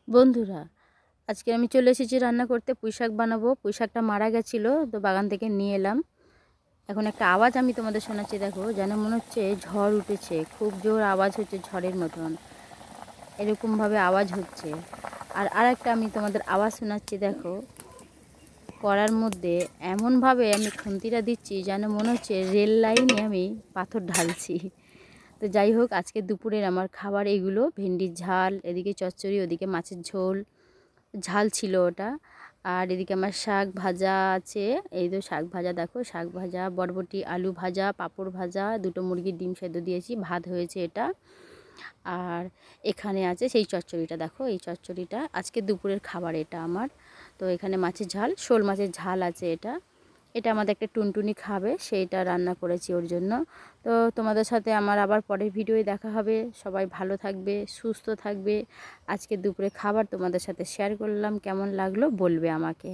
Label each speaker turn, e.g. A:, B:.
A: বন্ধুরা, আজকে আমি চলে এসেছি রান্না করতে। পুঁইশাক বানাবো। পুঁইশাকটা মারা গেছিলো, তো বাগান থেকে নিয়ে এলাম। এখন একটা আওয়াজ আমি তোমাদের শোনাচ্ছি, দেখো, যেন মনে হচ্ছে ঝড় উঠেছে। খুব জোর আওয়াজ হচ্ছে, ঝড়ের মতন এরকমভাবে আওয়াজ হচ্ছে। আর একটা আমি তোমাদের আওয়াজ শোনাচ্ছি, দেখো, কড়ার মধ্যে এমনভাবে আমি খুন্তিটা দিচ্ছি যেন মনে হচ্ছে রেল লাইনে আমি পাথর ঢালছি। তো যাই হোক, আজকে দুপুরের আমার খাবার এগুলো: ভেন্ডির ঝাল, এদিকে চচ্চড়ি, ওদিকে মাছের ঝোল, ঝাল ছিল ওটা। আর এদিকে আমার শাক ভাজা আছে। এই তো শাক ভাজা, দেখো, শাক ভাজা, বরবটি আলু ভাজা, পাঁপড় ভাজা, দুটো মুরগির ডিম সেদ্ধ দিয়েছি, ভাত হয়েছে এটা। আর এখানে আছে সেই চচ্চড়িটা, দেখো, এই চচ্চড়িটা আজকে দুপুরের খাবার এটা আমার। তো এখানে মাছের ঝাল, শোল মাছের ঝাল আছে এটা। এটা আমাদের একটা টুনটুনি খাবে, সেইটা রান্না করেছি ওর জন্য। তো তোমাদের সাথে আমার আবার পরের ভিডিওয়ে দেখা হবে। সবাই ভালো থাকবে, সুস্থ থাকবে। আজকে দুপুরে খাবার তোমাদের সাথে শেয়ার করলাম, কেমন লাগলো বলবে আমাকে।